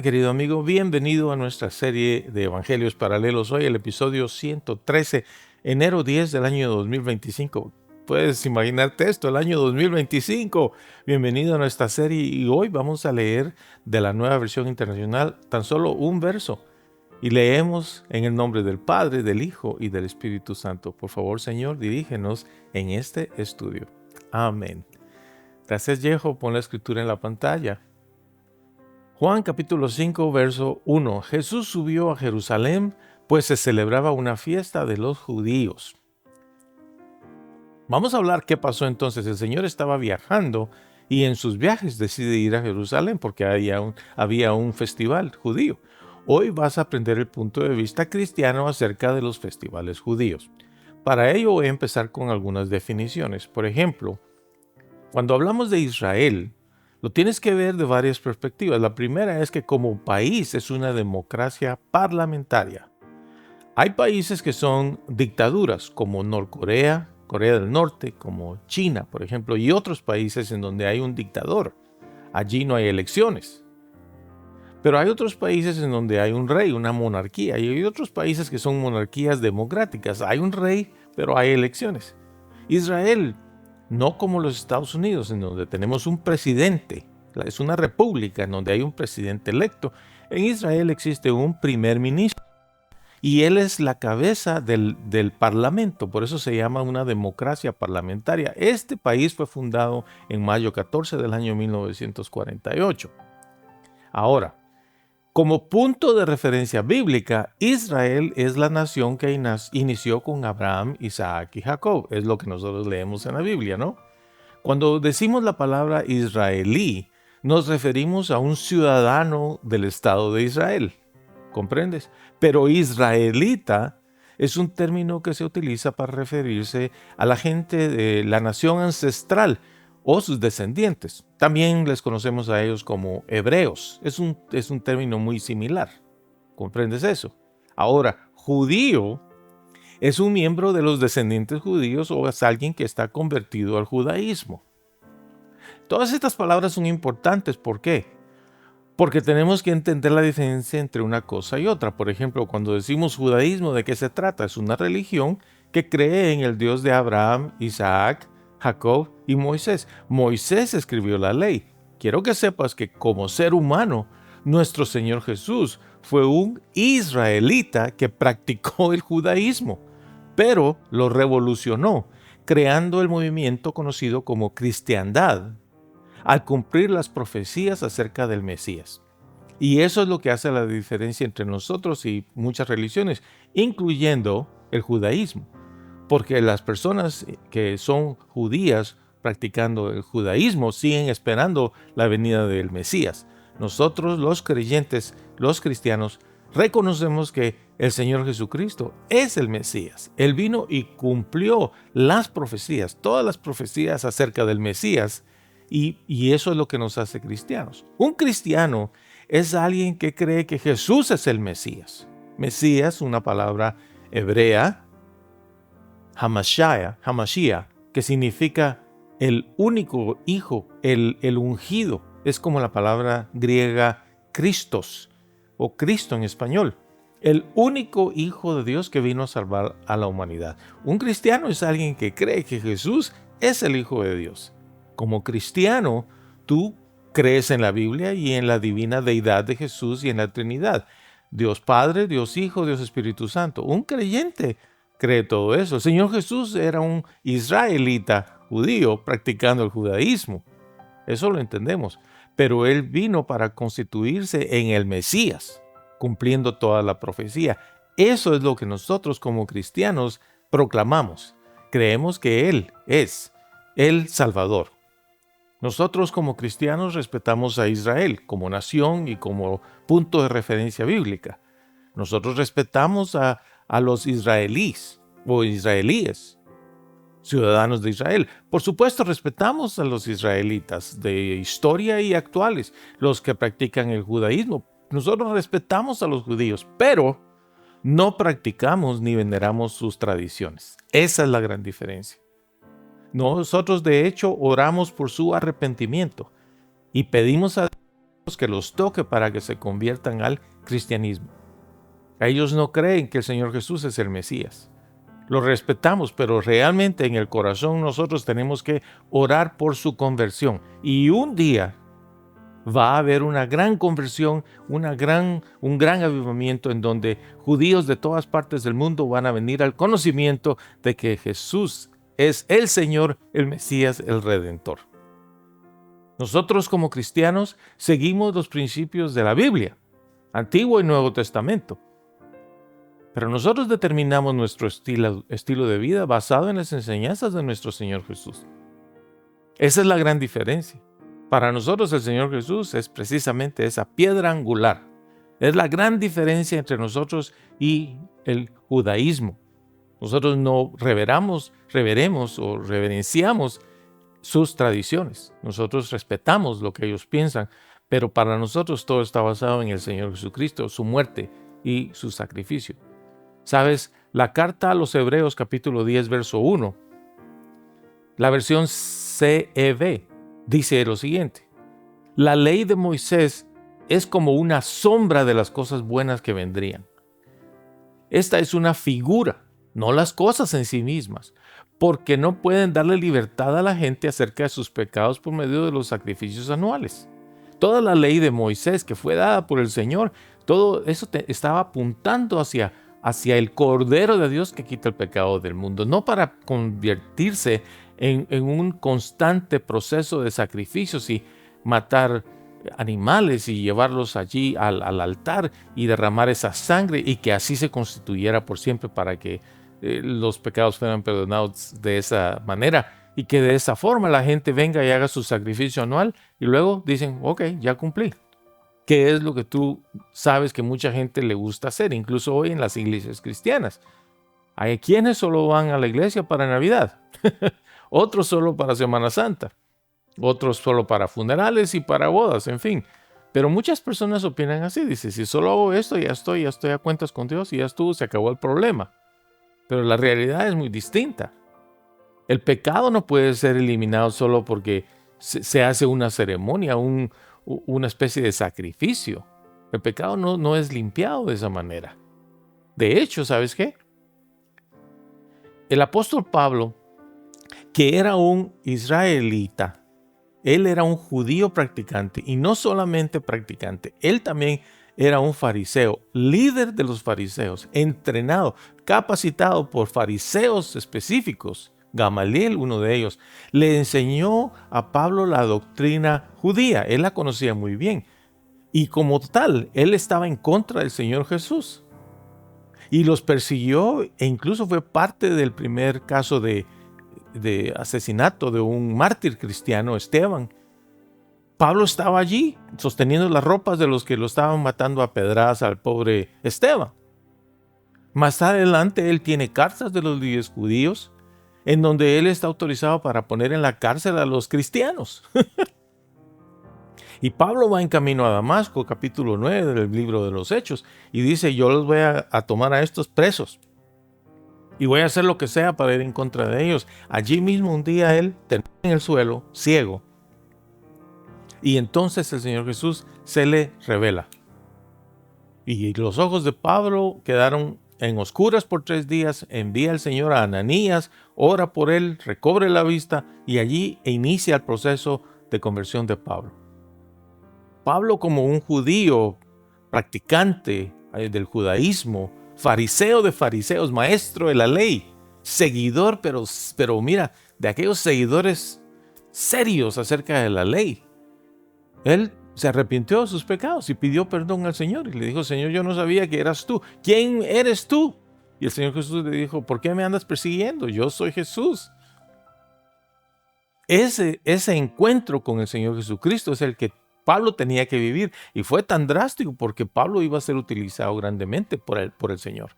Hola querido amigo, bienvenido a nuestra serie de Evangelios Paralelos. Hoy el episodio 113, enero 10 del año 2025. Puedes imaginarte esto, el año 2025. Bienvenido a nuestra serie y hoy vamos a leer de la Nueva Versión Internacional tan solo un verso. Y leemos en el nombre del Padre, del Hijo y del Espíritu Santo. Por favor, Señor, dirígenos en este estudio. Amén. Gracias, Yeho. Pon la escritura en la pantalla. Juan capítulo 5, verso 1. Jesús subió a Jerusalén, pues se celebraba una fiesta de los judíos. Vamos a hablar qué pasó entonces. El Señor estaba viajando y en sus viajes decide ir a Jerusalén porque había un festival judío. Hoy vas a aprender el punto de vista cristiano acerca de los festivales judíos. Para ello voy a empezar con algunas definiciones. Por ejemplo, cuando hablamos de Israel, lo tienes que ver de varias perspectivas. La primera es que como país es una democracia parlamentaria. Hay países que son dictaduras, como Norcorea, Corea del Norte, como China, por ejemplo, y otros países en donde hay un dictador. Allí no hay elecciones. Pero hay otros países en donde hay un rey, una monarquía, y hay otros países que son monarquías democráticas. Hay un rey, pero hay elecciones. Israel, no como los Estados Unidos, en donde tenemos un presidente. Es una república en donde hay un presidente electo. En Israel existe un primer ministro y él es la cabeza del parlamento. Por eso se llama una democracia parlamentaria. Este país fue fundado en mayo 14 del año 1948. Ahora, como punto de referencia bíblica, Israel es la nación que inició con Abraham, Isaac y Jacob. Es lo que nosotros leemos en la Biblia, ¿no? Cuando decimos la palabra israelí, nos referimos a un ciudadano del Estado de Israel. ¿Comprendes? Pero israelita es un término que se utiliza para referirse a la gente de la nación ancestral o sus descendientes. También les conocemos a ellos como hebreos. Es un término muy similar. ¿Comprendes eso? Ahora, judío es un miembro de los descendientes judíos o es alguien que está convertido al judaísmo. Todas estas palabras son importantes. ¿Por qué? Porque tenemos que entender la diferencia entre una cosa y otra. Por ejemplo, cuando decimos judaísmo, ¿de qué se trata? Es una religión que cree en el Dios de Abraham, Isaac, Jacob y Moisés. Moisés escribió la ley. Quiero que sepas que como ser humano, nuestro Señor Jesús fue un israelita que practicó el judaísmo, pero lo revolucionó, creando el movimiento conocido como cristiandad, al cumplir las profecías acerca del Mesías. Y eso es lo que hace la diferencia entre nosotros y muchas religiones, incluyendo el judaísmo. Porque las personas que son judías practicando el judaísmo siguen esperando la venida del Mesías. Nosotros los creyentes, los cristianos, reconocemos que el Señor Jesucristo es el Mesías. Él vino y cumplió las profecías, todas las profecías acerca del Mesías, y eso es lo que nos hace cristianos. Un cristiano es alguien que cree que Jesús es el Mesías. Mesías, una palabra hebrea, Hamashiach, que significa el único hijo, el ungido. Es como la palabra griega Christos o Cristo en español. El único hijo de Dios que vino a salvar a la humanidad. Un cristiano es alguien que cree que Jesús es el Hijo de Dios. Como cristiano, tú crees en la Biblia y en la divina deidad de Jesús y en la Trinidad. Dios Padre, Dios Hijo, Dios Espíritu Santo. Un creyente cree todo eso. El Señor Jesús era un israelita judío practicando el judaísmo. Eso lo entendemos. Pero Él vino para constituirse en el Mesías, cumpliendo toda la profecía. Eso es lo que nosotros como cristianos proclamamos. Creemos que Él es el Salvador. Nosotros como cristianos respetamos a Israel como nación y como punto de referencia bíblica. Nosotros respetamos a los israelíes o israelíes, ciudadanos de Israel. Por supuesto, respetamos a los israelitas de historia y actuales, los que practican el judaísmo. Nosotros respetamos a los judíos, pero no practicamos ni veneramos sus tradiciones. Esa es la gran diferencia. Nosotros, de hecho, oramos por su arrepentimiento y pedimos a Dios que los toque para que se conviertan al cristianismo. Ellos no creen que el Señor Jesús es el Mesías. Lo respetamos, pero realmente en el corazón nosotros tenemos que orar por su conversión. Y un día va a haber una gran conversión, un gran avivamiento en donde judíos de todas partes del mundo van a venir al conocimiento de que Jesús es el Señor, el Mesías, el Redentor. Nosotros como cristianos seguimos los principios de la Biblia, Antiguo y Nuevo Testamento. Pero nosotros determinamos nuestro estilo de vida basado en las enseñanzas de nuestro Señor Jesús. Esa es la gran diferencia. Para nosotros el Señor Jesús es precisamente esa piedra angular. Es la gran diferencia entre nosotros y el judaísmo. Nosotros no reveremos o reverenciamos sus tradiciones. Nosotros respetamos lo que ellos piensan, pero para nosotros todo está basado en el Señor Jesucristo, su muerte y su sacrificio. ¿Sabes? La carta a los Hebreos capítulo 10, verso 1, la versión CEV, dice lo siguiente: la ley de Moisés es como una sombra de las cosas buenas que vendrían. Esta es una figura, no las cosas en sí mismas, porque no pueden darle libertad a la gente acerca de sus pecados por medio de los sacrificios anuales. Toda la ley de Moisés que fue dada por el Señor, todo eso estaba apuntando hacia el Cordero de Dios que quita el pecado del mundo, no para convertirse en un constante proceso de sacrificios y matar animales y llevarlos allí al altar y derramar esa sangre y que así se constituyera por siempre para que los pecados fueran perdonados de esa manera y que de esa forma la gente venga y haga su sacrificio anual y luego dicen, ok, ya cumplí. ¿Qué es lo que tú sabes que mucha gente le gusta hacer, incluso hoy en las iglesias cristianas? Hay quienes solo van a la iglesia para Navidad, otros solo para Semana Santa, otros solo para funerales y para bodas, en fin. Pero muchas personas opinan así, dicen, si solo hago esto, ya estoy a cuentas con Dios y ya estuvo, se acabó el problema. Pero la realidad es muy distinta. El pecado no puede ser eliminado solo porque se hace una ceremonia, una especie de sacrificio. El pecado no es limpiado de esa manera. De hecho, ¿sabes qué? El apóstol Pablo, que era un israelita, él era un judío practicante y no solamente practicante, él también era un fariseo, líder de los fariseos, entrenado, capacitado por fariseos específicos. Gamaliel, uno de ellos, le enseñó a Pablo la doctrina judía. Él la conocía muy bien. Y como tal, él estaba en contra del Señor Jesús. Y los persiguió e incluso fue parte del primer caso de asesinato de un mártir cristiano, Esteban. Pablo estaba allí sosteniendo las ropas de los que lo estaban matando a pedradas al pobre Esteban. Más adelante él tiene cartas de los líderes judíos en donde él está autorizado para poner en la cárcel a los cristianos. Y Pablo va en camino a Damasco, capítulo 9 del libro de los Hechos, y dice, yo los voy a tomar a estos presos y voy a hacer lo que sea para ir en contra de ellos. Allí mismo un día él termina en el suelo, ciego, y entonces el Señor Jesús se le revela. Y los ojos de Pablo quedaron en oscuras por 3 días, envía el Señor a Ananías, ora por él, recobre la vista y allí inicia el proceso de conversión de Pablo. Pablo, como un judío practicante del judaísmo, fariseo de fariseos, maestro de la ley, seguidor, pero mira, de aquellos seguidores serios acerca de la ley, él se arrepintió de sus pecados y pidió perdón al Señor y le dijo, Señor, yo no sabía que eras tú. ¿Quién eres tú? Y el Señor Jesús le dijo, ¿por qué me andas persiguiendo? Yo soy Jesús. Ese encuentro con el Señor Jesucristo es el que Pablo tenía que vivir y fue tan drástico porque Pablo iba a ser utilizado grandemente por el Señor.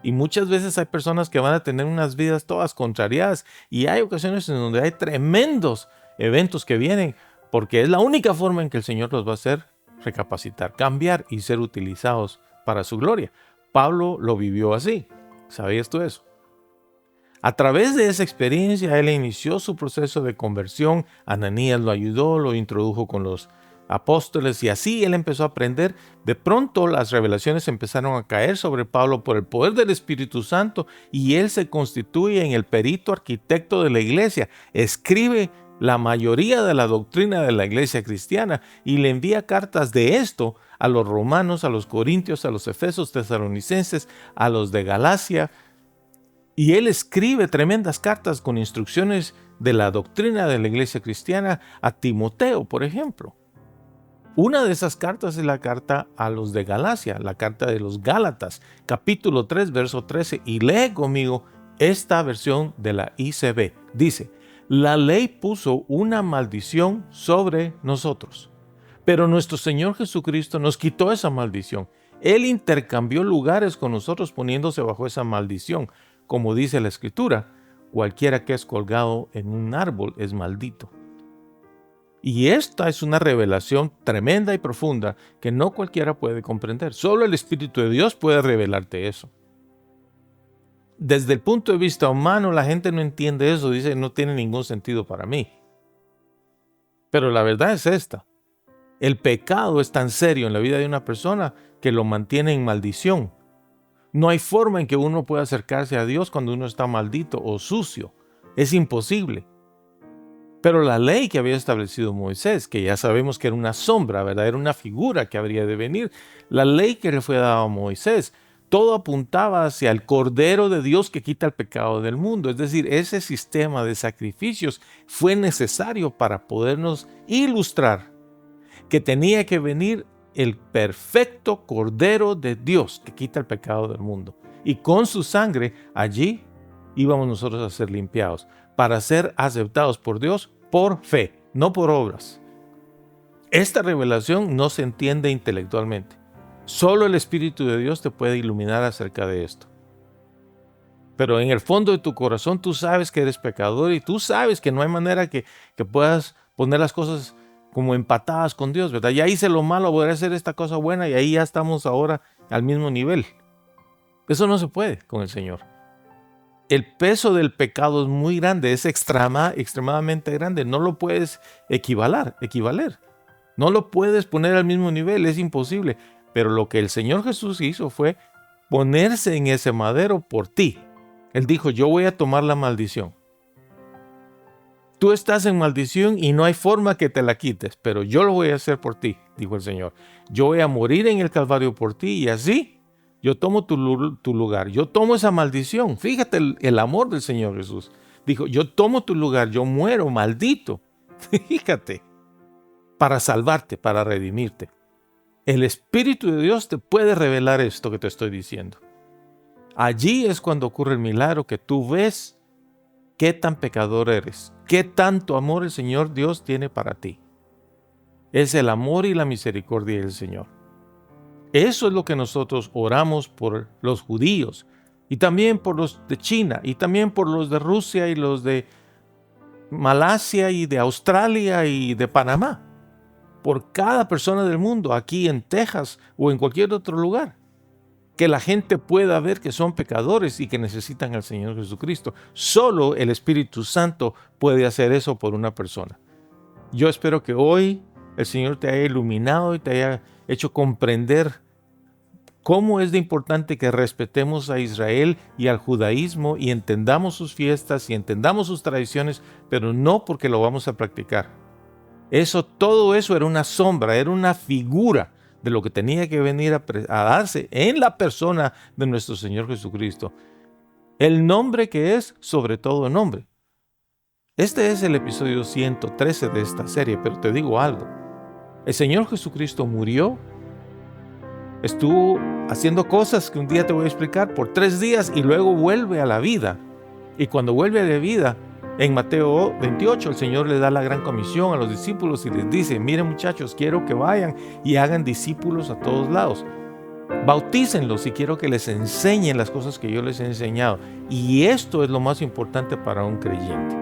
Y muchas veces hay personas que van a tener unas vidas todas contrariadas y hay ocasiones en donde hay tremendos eventos que vienen porque es la única forma en que el Señor los va a hacer recapacitar, cambiar y ser utilizados para su gloria. Pablo lo vivió así. ¿Sabías tú eso? A través de esa experiencia, él inició su proceso de conversión. Ananías lo ayudó, lo introdujo con los apóstoles, y así él empezó a aprender. De pronto las revelaciones empezaron a caer sobre Pablo por el poder del Espíritu Santo y él se constituye en el perito arquitecto de la iglesia. Escribe la mayoría de la doctrina de la iglesia cristiana y le envía cartas de esto a los romanos, a los corintios, a los efesios, tesalonicenses, a los de Galacia. Y él escribe tremendas cartas con instrucciones de la doctrina de la iglesia cristiana a Timoteo, por ejemplo. Una de esas cartas es la carta a los de Galacia, la carta de los Gálatas, capítulo 3, verso 13. Y lee conmigo esta versión de la ICB. Dice: la ley puso una maldición sobre nosotros, pero nuestro Señor Jesucristo nos quitó esa maldición. Él intercambió lugares con nosotros poniéndose bajo esa maldición. Como dice la Escritura, cualquiera que es colgado en un árbol es maldito. Y esta es una revelación tremenda y profunda que no cualquiera puede comprender. Solo el Espíritu de Dios puede revelarte eso. Desde el punto de vista humano, la gente no entiende eso, dice no tiene ningún sentido para mí. Pero la verdad es esta: el pecado es tan serio en la vida de una persona que lo mantiene en maldición. No hay forma en que uno pueda acercarse a Dios cuando uno está maldito o sucio. Es imposible. Pero la ley que había establecido Moisés, que ya sabemos que era una sombra, ¿verdad? Era una figura que habría de venir. La ley que le fue dada a Moisés, todo apuntaba hacia el Cordero de Dios que quita el pecado del mundo. Es decir, ese sistema de sacrificios fue necesario para podernos ilustrar que tenía que venir el perfecto Cordero de Dios que quita el pecado del mundo. Y con su sangre allí íbamos nosotros a ser limpiados, para ser aceptados por Dios por fe, no por obras. Esta revelación no se entiende intelectualmente. Solo el Espíritu de Dios te puede iluminar acerca de esto. Pero en el fondo de tu corazón tú sabes que eres pecador y tú sabes que no hay manera que puedas poner las cosas como empatadas con Dios, ¿verdad? Ya hice lo malo, voy a hacer esta cosa buena y ahí ya estamos ahora al mismo nivel. Eso no se puede con el Señor. El peso del pecado es muy grande, es extremadamente grande. No lo puedes equivaler. No lo puedes poner al mismo nivel, es imposible. Pero lo que el Señor Jesús hizo fue ponerse en ese madero por ti. Él dijo: yo voy a tomar la maldición. Tú estás en maldición y no hay forma que te la quites, pero yo lo voy a hacer por ti, dijo el Señor. Yo voy a morir en el Calvario por ti y así yo tomo tu lugar, yo tomo esa maldición. Fíjate el amor del Señor Jesús. Dijo: yo tomo tu lugar, yo muero maldito. Fíjate, para salvarte, para redimirte. El Espíritu de Dios te puede revelar esto que te estoy diciendo. Allí es cuando ocurre el milagro que tú ves qué tan pecador eres, qué tanto amor el Señor Dios tiene para ti. Es el amor y la misericordia del Señor. Eso es lo que nosotros oramos por los judíos y también por los de China y también por los de Rusia y los de Malasia y de Australia y de Panamá. Por cada persona del mundo, aquí en Texas o en cualquier otro lugar. Que la gente pueda ver que son pecadores y que necesitan al Señor Jesucristo. Solo el Espíritu Santo puede hacer eso por una persona. Yo espero que hoy el Señor te haya iluminado y te haya hecho comprender cómo es de importante que respetemos a Israel y al judaísmo y entendamos sus fiestas y entendamos sus tradiciones, pero no porque lo vamos a practicar. Todo eso era una sombra, era una figura de lo que tenía que venir a darse en la persona de nuestro Señor Jesucristo. El nombre que es sobre todo nombre. Este es el episodio 113 de esta serie, pero te digo algo. El Señor Jesucristo murió, estuvo haciendo cosas que un día te voy a explicar por 3 días y luego vuelve a la vida. Y cuando vuelve a la vida, en Mateo 28, el Señor le da la gran comisión a los discípulos y les dice: miren muchachos, quiero que vayan y hagan discípulos a todos lados. Bautícenlos y quiero que les enseñen las cosas que yo les he enseñado. Y esto es lo más importante para un creyente.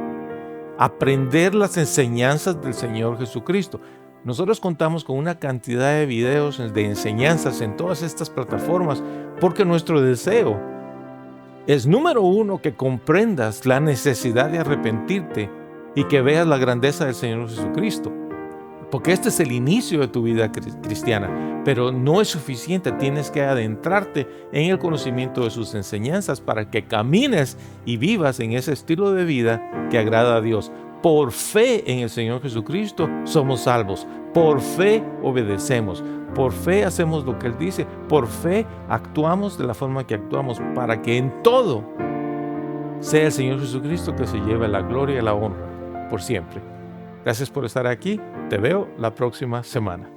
Aprender las enseñanzas del Señor Jesucristo. Nosotros contamos con una cantidad de videos de enseñanzas en todas estas plataformas porque nuestro deseo es, número 1, que comprendas la necesidad de arrepentirte y que veas la grandeza del Señor Jesucristo. porque este es el inicio de tu vida cristiana, pero no es suficiente. Tienes que adentrarte en el conocimiento de sus enseñanzas para que camines y vivas en ese estilo de vida que agrada a Dios. Por fe en el Señor Jesucristo somos salvos. Por fe obedecemos. Por fe hacemos lo que Él dice. Por fe actuamos de la forma que actuamos para que en todo sea el Señor Jesucristo que se lleve la gloria y la honra por siempre. Gracias por estar aquí. Te veo la próxima semana.